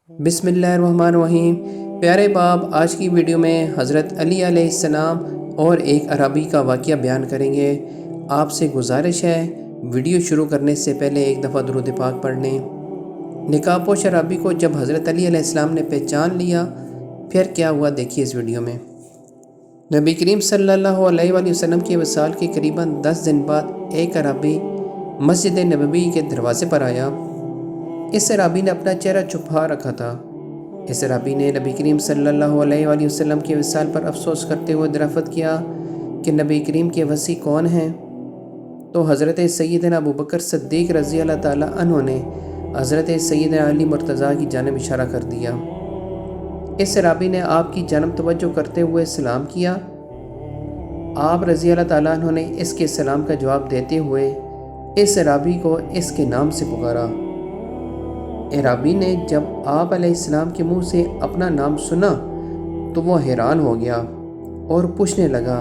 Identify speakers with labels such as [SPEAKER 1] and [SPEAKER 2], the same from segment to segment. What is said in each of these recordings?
[SPEAKER 1] بسم اللہ الرحمن الرحیم۔ پیارے باپ، آج کی ویڈیو میں حضرت علی علیہ السلام اور ایک عربی کا واقعہ بیان کریں گے۔ آپ سے گزارش ہے ویڈیو شروع کرنے سے پہلے ایک دفعہ درود پاک پڑھ لیں۔ نقاب پوش عربی کو جب حضرت علی علیہ السلام نے پہچان لیا، پھر کیا ہوا دیکھیے اس ویڈیو میں۔ نبی کریم صلی اللہ علیہ وآلہ وسلم کے وصال کے قریباً 10 دن بعد ایک عربی مسجد نبوی کے دروازے پر آیا۔ اس عربی نے اپنا چہرہ چھپا رکھا تھا۔ اس عربی نے نبی کریم صلی اللہ علیہ وآلہ وسلم کے وصال پر افسوس کرتے ہوئے دریافت کیا کہ نبی کریم کے وصی کون ہیں؟ تو حضرت سیدنا ابو بکر صدیق رضی اللہ تعالیٰ عنہ نے حضرت سیدنا علی مرتضیٰ کی جانب اشارہ کر دیا۔ اس عربی نے آپ کی جانب توجہ کرتے ہوئے سلام کیا۔ آپ رضی اللہ تعالیٰ عنہ نے اس کے سلام کا جواب دیتے ہوئے اس عربی کو اس کے نام سے پکارا۔ عربی نے جب آپ علیہ السلام کے منہ سے اپنا نام سنا تو وہ حیران ہو گیا اور پوچھنے لگا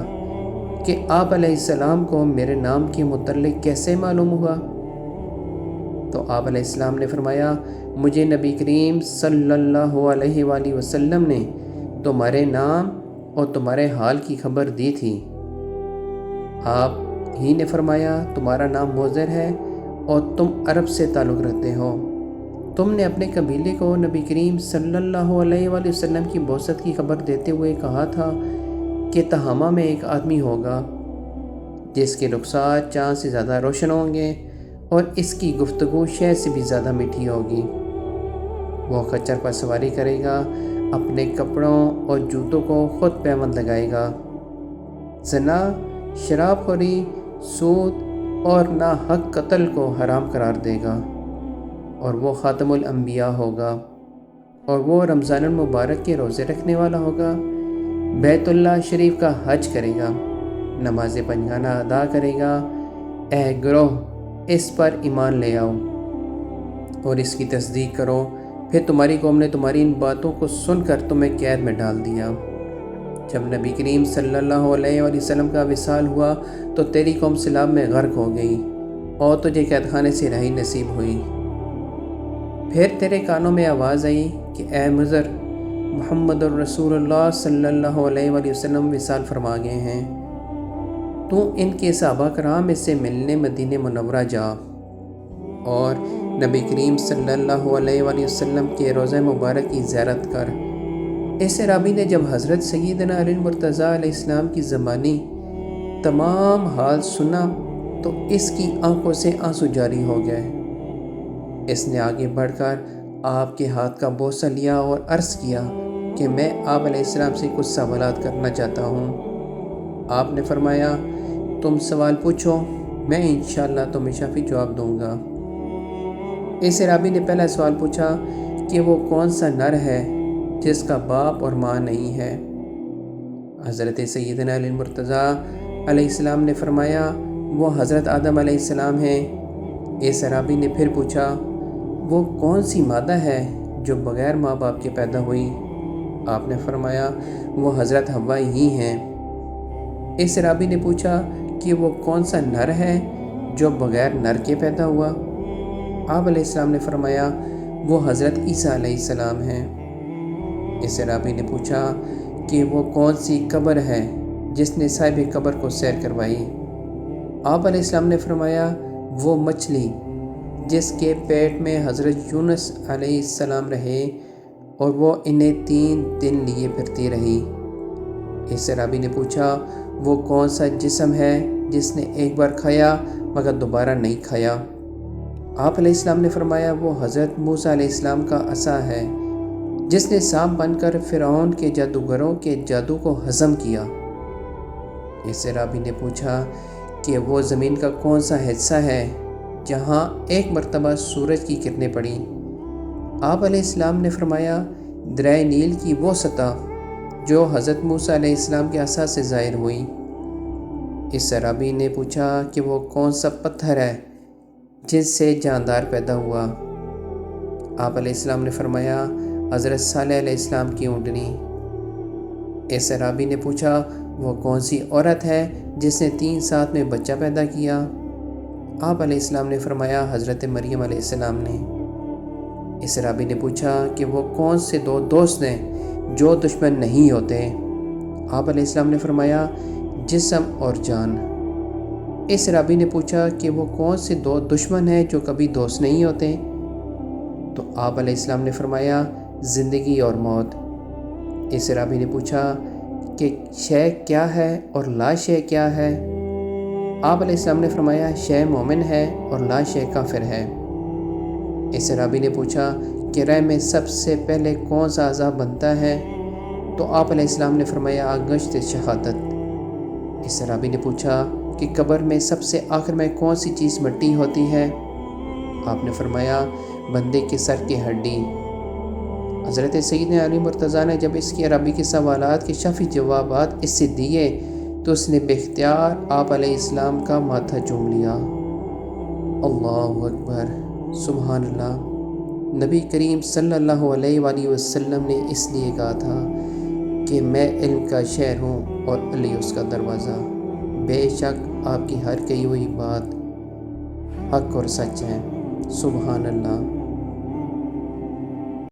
[SPEAKER 1] کہ آپ علیہ السلام کو میرے نام کے متعلق کیسے معلوم ہوا؟ تو آپ علیہ السلام نے فرمایا، مجھے نبی کریم صلی اللہ علیہ وآلہ وسلم نے تمہارے نام اور تمہارے حال کی خبر دی تھی۔ آپ ہی نے فرمایا، تمہارا نام موذر ہے اور تم عرب سے تعلق رکھتے ہو۔ تم نے اپنے قبیلے کو نبی کریم صلی اللہ علیہ وآلہ وسلم کی بعثت کی خبر دیتے ہوئے کہا تھا کہ تہامہ میں ایک آدمی ہوگا جس کے رخسار چاند سے زیادہ روشن ہوں گے اور اس کی گفتگو شہد سے بھی زیادہ میٹھی ہوگی۔ وہ خچر پر سواری کرے گا، اپنے کپڑوں اور جوتوں کو خود پیوند لگائے گا، زنا، شراب خوری، سود اور ناحق قتل کو حرام قرار دے گا، اور وہ خاتم الانبیاء ہوگا، اور وہ رمضان المبارک کے روزے رکھنے والا ہوگا، بیت اللہ شریف کا حج کرے گا، نماز پنجگانہ ادا کرے گا۔ اے گروہ، اس پر ایمان لے آؤ اور اس کی تصدیق کرو۔ پھر تمہاری قوم نے تمہاری ان باتوں کو سن کر تمہیں قید میں ڈال دیا۔ جب نبی کریم صلی اللہ علیہ وآلہ وسلم کا وصال ہوا تو تیری قوم سیلاب میں غرق ہو گئی اور تجھے قید خانے سے رہائی نصیب ہوئی۔ پھر تیرے کانوں میں آواز آئی کہ اے مضر، محمد الرسول اللہ صلی اللہ علیہ وآلہ وسلم وصال فرما گئے ہیں، تو ان کے صحابہ کرام سے ملنے مدینہ منورہ جا اور نبی کریم صلی اللہ علیہ وآلہ وسلم کے روضہ مبارک کی زیارت کر۔ اس عربی نے جب حضرت سیدنا علی مرتضیٰ علیہ السلام کی زبانی تمام حال سنا تو اس کی آنکھوں سے آنسو جاری ہو گئے۔ اس نے آگے بڑھ کر آپ کے ہاتھ کا بوسہ لیا اور عرض کیا کہ میں آپ علیہ السلام سے کچھ سوالات کرنا چاہتا ہوں۔ آپ نے فرمایا، تم سوال پوچھو، میں انشاءاللہ تمہیں شافی جواب دوں گا۔ اس عربی نے پہلا سوال پوچھا کہ وہ کون سا نر ہے جس کا باپ اور ماں نہیں ہے؟ حضرت سیدنا علی مرتضیٰ علیہ السلام نے فرمایا، وہ حضرت آدم علیہ السلام ہیں۔ اس عربی نے پھر پوچھا، وہ کون سی مادہ ہے جو بغیر ماں باپ کے پیدا ہوئی؟ آپ نے فرمایا، وہ حضرت حوا ہی ہیں۔ اس عربی نے پوچھا کہ وہ کون سا نر ہے جو بغیر نر کے پیدا ہوا؟ آپ علیہ السلام نے فرمایا، وہ حضرت عیسیٰ علیہ السلام ہیں۔ اس عربی نے پوچھا کہ وہ کون سی قبر ہے جس نے صاحب قبر کو سیر کروائی؟ آپ علیہ السلام نے فرمایا، وہ مچھلی جس کے پیٹ میں حضرت یونس علیہ السلام رہے اور وہ انہیں 3 دن لیے پھرتی رہی۔ اس عربی نے پوچھا، وہ کون سا جسم ہے جس نے ایک بار کھایا مگر دوبارہ نہیں کھایا؟ آپ علیہ السلام نے فرمایا، وہ حضرت موسیٰ علیہ السلام کا عصا ہے جس نے سانپ بن کر فرعون کے جادوگروں کے جادو کو ہضم کیا۔ اس عربی نے پوچھا کہ وہ زمین کا کون سا حصہ ہے جہاں ایک مرتبہ سورج کی کرنیں پڑیں؟ آپ علیہ السلام نے فرمایا، دریائے نیل کی وہ سطح جو حضرت موسیٰ علیہ السلام کے عصا سے ظاہر ہوئی۔ اس عربی نے پوچھا کہ وہ کون سا پتھر ہے جس سے جاندار پیدا ہوا؟ آپ علیہ السلام نے فرمایا، حضرت صالح علیہ السلام کی اونٹنی۔ اس عربی نے پوچھا، وہ کون سی عورت ہے جس نے 3 سال میں بچہ پیدا کیا؟ آپ علیہ السلام نے فرمایا، حضرت مریم علیہ السلام نے۔ اس رابی نے پوچھا کہ وہ کون سے دو دوست ہیں جو دشمن نہیں ہوتے؟ آپ علیہ السلام نے فرمایا جسم اور جان۔ اس رابی نے پوچھا کہ وہ کون سے دو دشمن ہیں جو کبھی دوست نہیں ہوتے؟ تو آپ علیہ السلام نے فرمایا زندگی اور موت۔ اس رابی نے پوچھا کہ شے کیا ہے اور لا شے کیا ہے؟ آپ علیہ السلام نے فرمایا شے مومن ہے اور لا شے کافر ہے۔ اس رابی نے پوچھا کہ رہ میں سب سے پہلے کون سا اعضا بنتا ہے؟ تو آپ علیہ السلام نے فرمایا گشت شہادت۔ اس رابی نے پوچھا کہ قبر میں سب سے آخر میں کون سی چیز مٹی ہوتی ہے؟ آپ نے فرمایا بندے کے سر کی ہڈی۔ حضرت سیدنا علی مرتضیٰ نے جب اس کی عربی کے سوالات کے شافی جوابات اس سے دیے تو اس نے بے اختیار آپ علیہ السلام کا ماتھا چوم لیا۔ اللہ اکبر، سبحان اللہ۔ نبی کریم صلی اللہ علیہ وآلہ وسلم نے اس لیے کہا تھا کہ میں علم کا شہر ہوں اور علی اس کا دروازہ۔ بے شک آپ کی ہر کہی ہوئی بات حق اور سچ ہے۔ سبحان اللہ۔